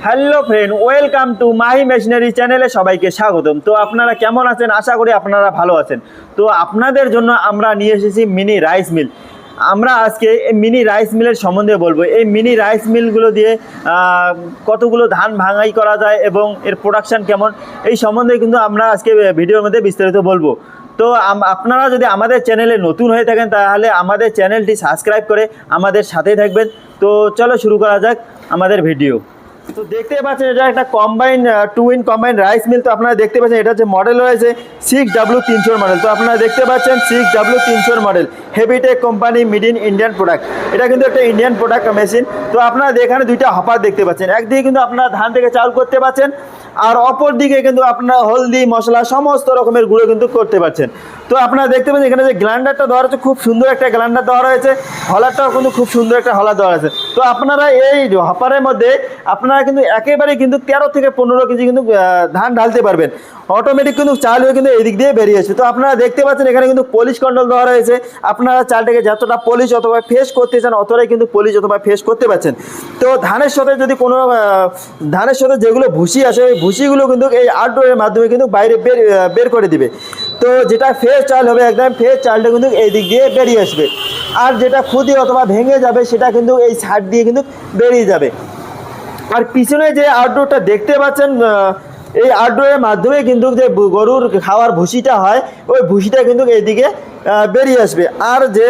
Hello friend, welcome to Mahi machinery চ্যানেলে সবাইকে স্বাগতম। তো আপনারা কেমন আছেন? আশা করি আপনারা ভালো আছেন। তো আপনাদের জন্য আমরা নিয়ে এসেছি মিনি রাইস মিল। আমরা আজকে এই মিনি রাইস মিলের সম্বন্ধে বলবো। এই মিনি রাইস মিলগুলো দিয়ে কতগুলো ধান ভাঙাই করা যায় এবং এর প্রোডাকশান কেমন, এই সম্বন্ধে কিন্তু আমরা আজকে ভিডিওর মধ্যে বিস্তারিত বলবো। তো আপনারা যদি আমাদের চ্যানেলে নতুন হয়ে থাকেন তাহলে আমাদের চ্যানেলটি সাবস্ক্রাইব করে আমাদের সাথেই থাকবেন। তো চলো শুরু করা যাক আমাদের ভিডিও। তো দেখতে পাচ্ছেন এটা একটা combine two in combine rice mill. তো আপনারা দেখতে পাচ্ছেন এটা হচ্ছে মডেল রয়েছে 6W300 মডেল। তো আপনারা দেখতে পাচ্ছেন 6W300 model, Heavytech company, made in Indian product. এটা কিন্তু একটা ইন্ডিয়ান প্রোডাক্ট মেশিন। তো আপনারা এখানে দুইটা হপার দেখতে পাচ্ছেন, একদিকে কিন্তু আপনারা ধান থেকে চাউল করতে পারছেন, আর অপর দিকে কিন্তু আপনারা হলদি মশলা সমস্ত রকমের গুঁড়ো কিন্তু করতে পারছেন। তো আপনারা দেখতে পাচ্ছেন এখানে যে গ্রাইন্ডারটা দেওয়া রয়েছে, খুব সুন্দর একটা গ্রাইন্ডার দেওয়া রয়েছে, হলারটাও কিন্তু খুব সুন্দর একটা হলার দেওয়া রয়েছে। তো আপনারা এই হপারের মধ্যে আপনারা কিন্তু একেবারে কিন্তু 13 থেকে 15 কেজি কিন্তু ধান ঢালতে পারবেন। অটোমেটিক কিন্তু চাল হয়ে কিন্তু এই দিক দিয়ে বেরিয়ে আসবে। তো আপনারা দেখতে পাচ্ছেন এখানে কিন্তু পলিশ কন্ট্রোল দেওয়া রয়েছে। আপনারা চালটাকে যতটা পলিশ অথবা ফেস করতে চান অতটাই কিন্তু পলিশ অথবা ফেস করতে পারছেন। তো ধানের সাথে যদি কোনো ধানের সাথে যেগুলো ভুসি আসে, ওই ভুসিগুলো কিন্তু এই আউটডোরের মাধ্যমে কিন্তু বাইরে বের করে দিবে। তো যেটা ফ্রেশ চাল হবে, একদম ফ্রেশ চালটা কিন্তু এই দিক দিয়ে বেরিয়ে আসবে। আর যেটা ক্ষুদি অথবা ভেঙে যাবে সেটা কিন্তু এই সাইড দিয়ে কিন্তু বেরিয়ে যাবে। আর পিছনে যে আউটডোরটা দেখতে পাচ্ছেন, এই আউটডোরের মাধ্যমে কিন্তু যে গরুর খাওয়ার ভুসিটা হয়, ওই ভুসিটা কিন্তু এইদিকে বেরিয়ে আসবে। আর যে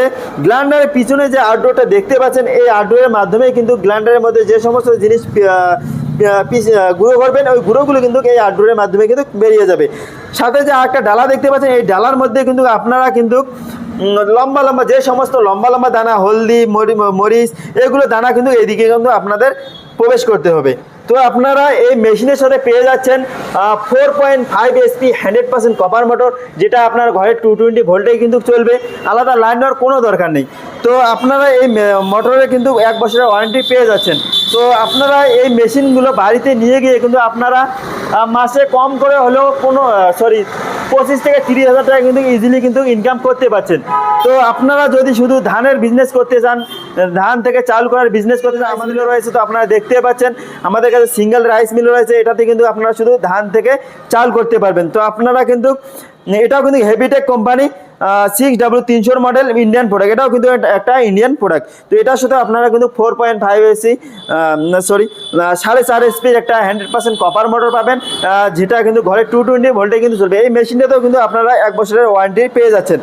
গ্রাইন্ডারের পিছনে যে আউটডোরটা দেখতে পাচ্ছেন, এই আউটডোরের মাধ্যমে কিন্তু গ্রাইন্ডারের মধ্যে যে সমস্ত জিনিস গুঁড়ো করবেন, ওই গুঁড়োগুলো কিন্তু এই আউটডোরের মাধ্যমে কিন্তু বেরিয়ে যাবে। সাথে যে একটা ডালা দেখতে পাচ্ছেন, এই ডালার মধ্যে কিন্তু আপনারা কিন্তু লম্বা লম্বা যে সমস্ত লম্বা লম্বা দানা, হলদি মরিচ, এগুলো দানা কিন্তু এইদিকে কিন্তু আপনাদের প্রবেশ করতে হবে। তো আপনারা এই মেশিনের সাথে পেয়ে যাচ্ছেন 4.5 HP 100% কপার মোটর, যেটা আপনার ঘরে 220 ভোল্টেই কিন্তু চলবে, আলাদা লাইন নেওয়ার কোনো দরকার নেই। তো আপনারা এই মোটরে কিন্তু 1 বছরের ওয়ারেন্টি পেয়ে যাচ্ছেন। তো আপনারা এই মেশিনগুলো বাড়িতে নিয়ে গিয়ে কিন্তু আপনারা মাসে কম করে হলেও 25 থেকে 30 হাজার টাকা কিন্তু ইজিলি কিন্তু ইনকাম করতে পারছেন। তো আপনারা যদি শুধু ধানের বিজনেস করতে চান, ধান থেকে চাল করার বিজনেস করতে চান, আমাদের রয়েছে। তো আপনারা দেখতে পাচ্ছেন আমাদের কাছে সিঙ্গেল রাইস মিল রয়েছে, এটাতে কিন্তু আপনারা শুধু ধান থেকে চাল করতে পারবেন। তো আপনারা কিন্তু এটাও কিন্তু Heavytech company 6W300 model, Indian product. এটাও কিন্তু একটা ইন্ডিয়ান প্রোডাক্ট। তো এটার সাথে আপনারা কিন্তু 4.5 এসি 4.5 HP একটা 100% কপার মোটর পাবেন, যেটা কিন্তু ঘরে 220 ভোল্টে কিন্তু চলবে। এই মেশিনটাতেও কিন্তু আপনারা 1 বছরের ওয়ারেন্টি পেয়ে যাচ্ছেন।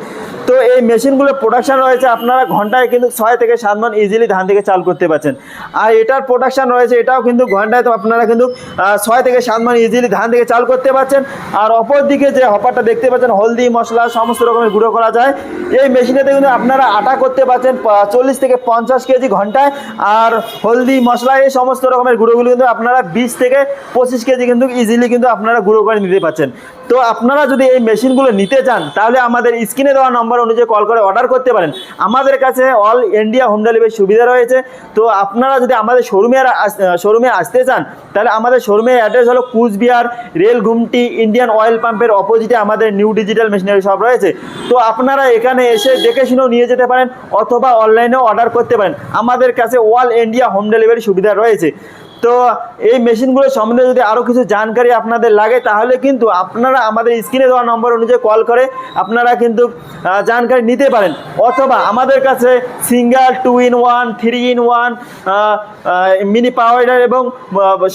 তো এই মেশিনগুলোর প্রোডাকশান রয়েছে, আপনারা ঘন্টায় কিন্তু 6 থেকে 7 মণ ইজিলি ধান থেকে চাল করতে পারছেন। আর এটার প্রোডাকশান রয়েছে, এটাও কিন্তু ঘন্টায় তো আপনারা কিন্তু 6 থেকে 7 মণ ইজিলি ধান থেকে চাল করতে পারছেন। আর অপর দিকে যে হপারটা দেখতে পাচ্ছেন, হলদি মশলা সমস্ত রকমের গুঁড়ো করা যায়। এই মেশিনেতে কিন্তু আপনারা আটা করতে পারছেন 40 থেকে 50 কেজি ঘন্টায়। আর হলদি মশলা এই সমস্ত রকমের গুঁড়োগুলো কিন্তু আপনারা 20 থেকে 25 কেজি কিন্তু ইজিলি কিন্তু আপনারা গুঁড়ো করে নিতে পারছেন। তো আপনারা যদি এই মেশিনগুলো নিতে চান তাহলে আমাদের স্ক্রিনে দেওয়া নম্বর অনুযায়ী কল করে অর্ডার করতে পারেন। আমাদের কাছে অল ইন্ডিয়া হোম ডেলিভারি সুবিধা রয়েছে। তো আপনারা যদি আমাদের শোরুমে আসতে চান তাহলে আমাদের শোরুমের অ্যাড্রেস হলো কুচবিহার রেল ঘুমটি ইন্ডিয়ান অয়েল পাম্পের অপোজিটে আমাদের নিউ ডিজিটাল মেশিনারি শপ রয়েছে। তো আপনারা এখানে এসে দেখে শুনেও নিয়ে যেতে পারেন অথবা অনলাইনেও অর্ডার করতে পারেন। আমাদের কাছে অল ইন্ডিয়া হোম ডেলিভারি সুবিধা রয়েছে। তো এই মেশিনগুলো সম্বন্ধে যদি আরও কিছু জানকারি আপনাদের লাগে তাহলে কিন্তু আপনারা আমাদের স্ক্রিনে দেওয়া নম্বর অনুযায়ী কল করে আপনারা কিন্তু জানকারি নিতে পারেন। অথবা আমাদের কাছে single 2-in-1 3-in-1 mini power এবং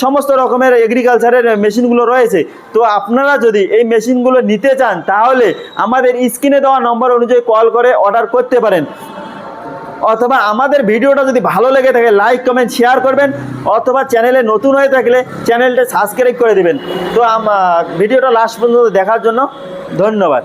সমস্ত রকমের এগ্রিকালচারের মেশিনগুলো রয়েছে। তো আপনারা যদি এই মেশিনগুলো নিতে চান তাহলে আমাদের স্ক্রিনে দেওয়া নম্বর অনুযায়ী কল করে অর্ডার করতে পারেন। অথবা আমাদের ভিডিওটা যদি ভালো লেগে থাকে লাইক কমেন্ট শেয়ার করবেন, অথবা চ্যানেলে নতুন হয়ে থাকলে চ্যানেলটা সাবস্ক্রাইব করে দেবেন। তো ভিডিওটা লাস্ট পর্যন্ত দেখার জন্য ধন্যবাদ।